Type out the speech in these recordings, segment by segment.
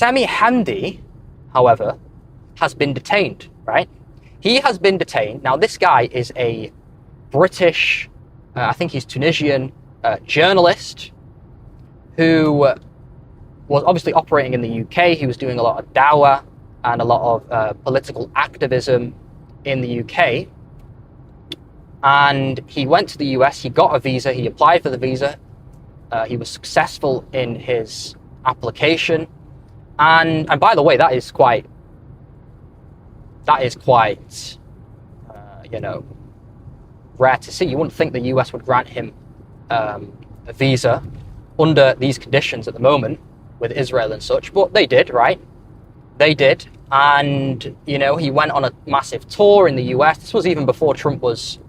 Sami Hamdi, however, has been detained, right? He has been detained. Now, this guy is a British, I think he's Tunisian, journalist who was obviously operating in the UK. He was doing a lot of dawah and a lot of political activism in the UK. And he went to the US, he got a visa, he applied for the visa. He was successful in his application. And by the way, that is quite, you know, rare to see. You wouldn't think the US would grant him a visa under these conditions at the moment with Israel and such, but they did, right? They did. And, you know, he went on a massive tour in the US. This was even before Trump was,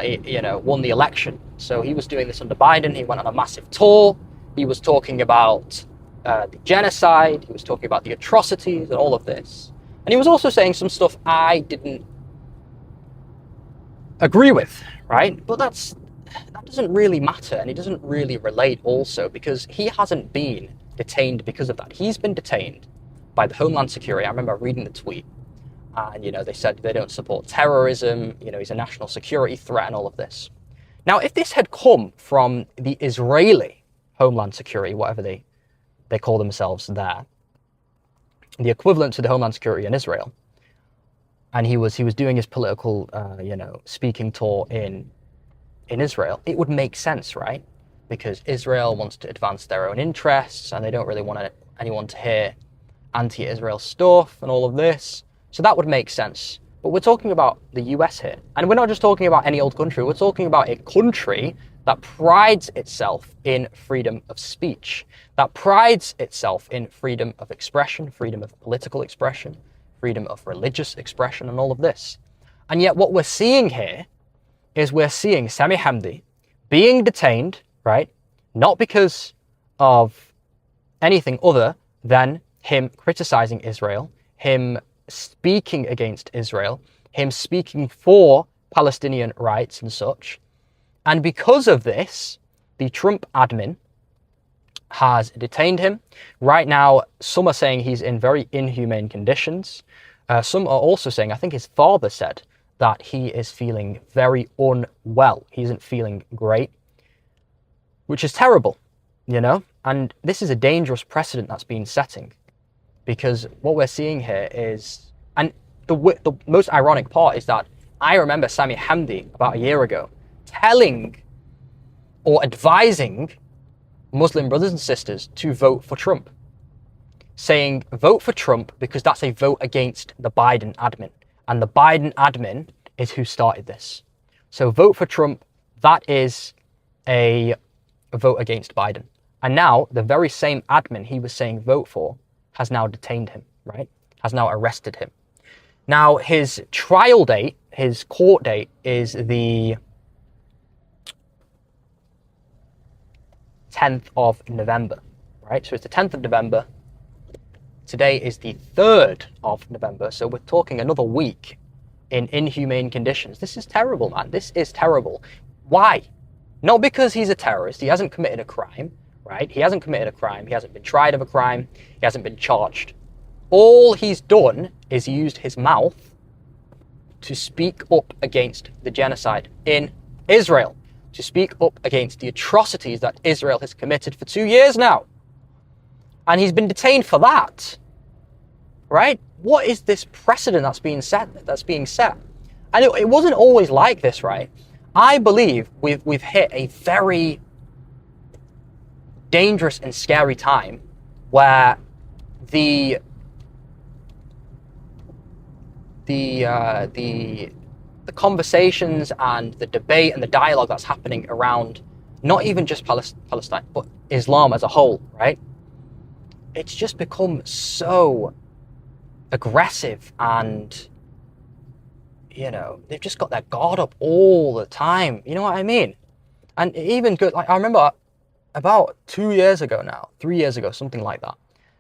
you know, won the election. So he was doing this under Biden. He went on a massive tour. He was talking about the genocide. He was talking about the atrocities and all of this. And he was also saying some stuff I didn't agree with, right? But that doesn't really matter, and it doesn't really relate also, because he hasn't been detained because of that. He's been detained by the Homeland Security. I remember reading the tweet, and, you know, they said they don't support terrorism, you know, he's a national security threat and all of this. Now, if this had come from the Israeli Homeland Security, whatever they call themselves there, the equivalent to the Homeland Security in Israel, and he was doing his political, you know, speaking tour in Israel, it would make sense, right? Because Israel wants to advance their own interests, and they don't really want anyone to hear anti-Israel stuff and all of this. So that would make sense. But we're talking about the US here. And we're not just talking about any old country. We're talking about a country that prides itself in freedom of speech, that prides itself in freedom of expression, freedom of political expression, freedom of religious expression, and all of this. And yet what we're seeing here is we're seeing Sami Hamdi being detained, right? Not because of anything other than him criticizing Israel, him speaking against Israel, him speaking for Palestinian rights and such. And because of this, the Trump admin has detained him. Right now, some are saying he's in very inhumane conditions. Some are also saying, I think his father said, that he is feeling very unwell. He isn't feeling great, which is terrible, you know? And this is a dangerous precedent that's been setting, because what we're seeing here is, and the most ironic part is that I remember Sami Hamdi about a year ago telling or advising Muslim brothers and sisters to vote for Trump, saying vote for Trump because that's a vote against the Biden admin. And the Biden admin is who started this. So vote for Trump, that is a vote against Biden. And now the very same admin he was saying vote for has now detained him, right? Has now arrested him. Now his trial date, his court date is the 10th of November, right? So it's the 10th of November. Today is the 3rd of November, so we're talking another week in inhumane conditions. This is terrible, man. This is terrible. Why? Not because he's a terrorist. He hasn't committed a crime, right? He hasn't committed a crime. He hasn't been tried of a crime. He hasn't been charged. All he's done is used his mouth to speak up against the genocide in Israel, to speak up against the atrocities that Israel has committed for 2 years now. And he's been detained for that, right? What is this precedent that's being set? And it wasn't always like this, right? I believe we've hit a very dangerous and scary time where the conversations and the debate and the dialogue that's happening around not even just Palestine, but Islam as a whole, right? It's just become so aggressive, and, you know, they've just got their guard up all the time. You know what I mean? And even good, like I remember about 2 years ago now, 3 years ago, something like that,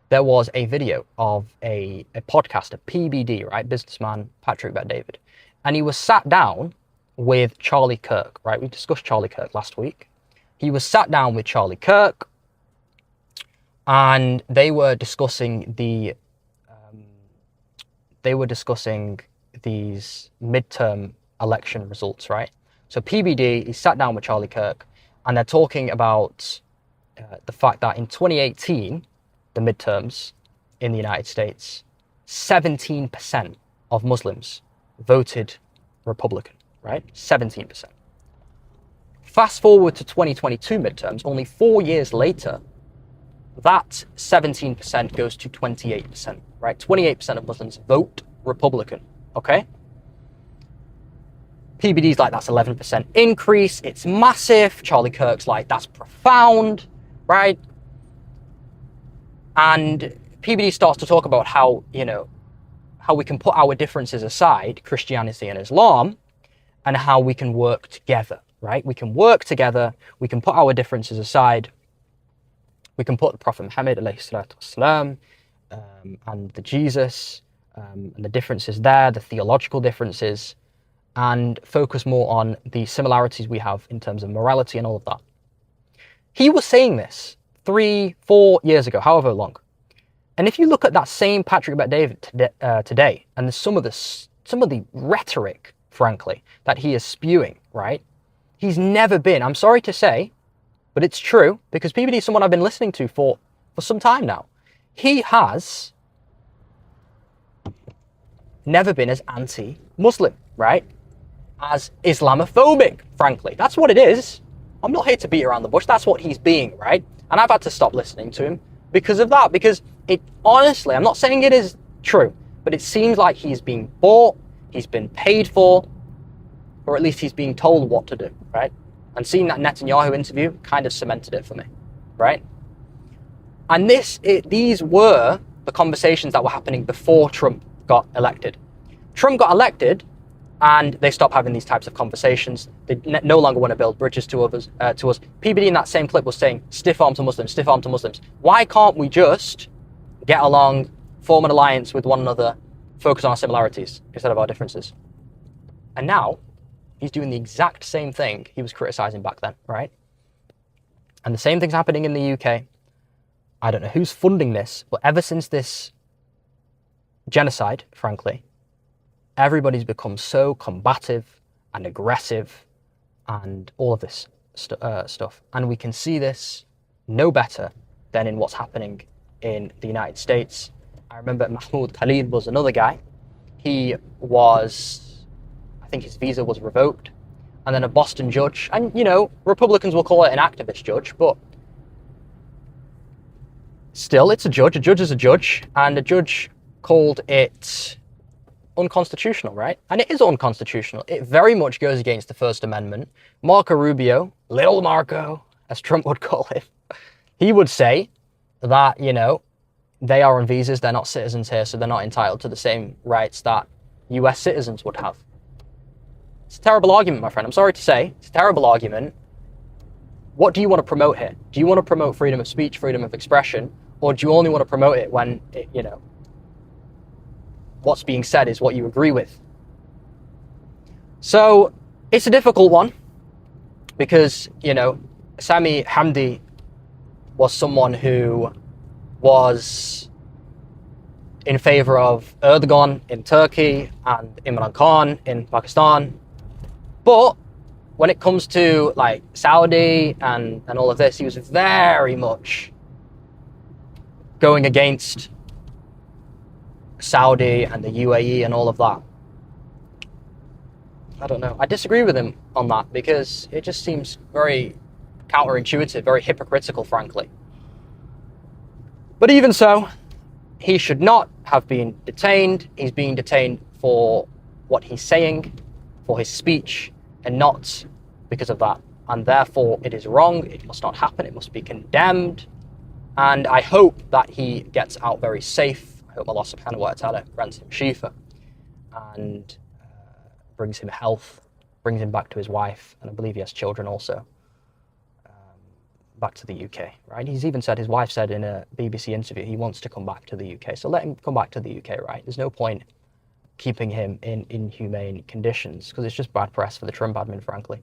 there was a video of a podcaster, PBD, right? Businessman Patrick Bet-David. And he was sat down with Charlie Kirk, right? We discussed Charlie Kirk last week. He was sat down with Charlie Kirk, and they were discussing these midterm election results, right? So PBD, he sat down with Charlie Kirk, and they're talking about the fact that in 2018, the midterms in the United States, 17% of Muslims voted Republican, right? 17%. Fast forward to 2022 midterms, only 4 years later, that 17% goes to 28%, right? 28% of Muslims vote Republican, okay? PBD's like, that's 11% increase, it's massive. Charlie Kirk's like, that's profound, right? And PBD starts to talk about how, how we can put our differences aside, Christianity and Islam, and how we can work together, right? We can work together, we can put our differences aside, we can put the Prophet Muhammad والسلام, and the Jesus, and the differences there, the theological differences, and focus more on the similarities we have in terms of morality and all of that. He was saying this 3-4 years ago, however long. And if you look at that same Patrick Bet-David today, and some of the rhetoric, frankly, that he is spewing, right? He's never been, I'm sorry to say, but it's true, because PBD is someone I've been listening to for some time now. He has never been as anti-Muslim, right? As Islamophobic, frankly. That's what it is. I'm not here to beat around the bush. That's what he's being, right? And I've had to stop listening to him because of that. Because it, honestly, I'm not saying it is true, but it seems like he's being bought, he's been paid for, or at least he's being told what to do, right? And seeing that Netanyahu interview kind of cemented it for me, right? And these were the conversations that were happening before Trump got elected. Trump got elected, and they stopped having these types of conversations. They no longer want to build bridges to us. PBD in that same clip was saying, stiff arm to Muslims, stiff arm to Muslims. Why can't we just get along, form an alliance with one another, focus on our similarities instead of our differences? And now, he's doing the exact same thing he was criticizing back then, right? And the same thing's happening in the UK. I don't know who's funding this, but ever since this genocide, frankly, everybody's become so combative and aggressive and all of this stuff. And we can see this no better than in what's happening in the United States. I remember Mahmoud Khalid was another guy. He was, I think his visa was revoked. And then a Boston judge, and Republicans will call it an activist judge, but still, it's a judge. A judge is a judge. And a judge called it unconstitutional, right? And it is unconstitutional. It very much goes against the First Amendment. Marco Rubio, little Marco, as Trump would call him, he would say that, they are on visas, they're not citizens here, so they're not entitled to the same rights that US citizens would have. It's a terrible argument, my friend. I'm sorry to say. It's a terrible argument. What do you want to promote here? Do you want to promote freedom of speech, freedom of expression, or do you only want to promote it when, what's being said is what you agree with? So it's a difficult one because, Sami Hamdi was someone who was in favor of Erdogan in Turkey and Imran Khan in Pakistan. But when it comes to like Saudi and all of this, he was very much going against Saudi and the UAE and all of that. I don't know. I disagree with him on that because it just seems very counterintuitive, very hypocritical, frankly. But even so, he should not have been detained. He's being detained for what he's saying, for his speech, and not because of that. And therefore, it is wrong. It must not happen. It must be condemned. And I hope that he gets out very safe. I hope Allah subhanahu wa ta'ala grants him shifa and brings him health, brings him back to his wife, and I believe he has children also, back to the UK, right? He's even said, his wife said in a BBC interview, he wants to come back to the UK. So let him come back to the UK, right? There's no point keeping him in inhumane conditions because it's just bad press for the Trump admin, frankly.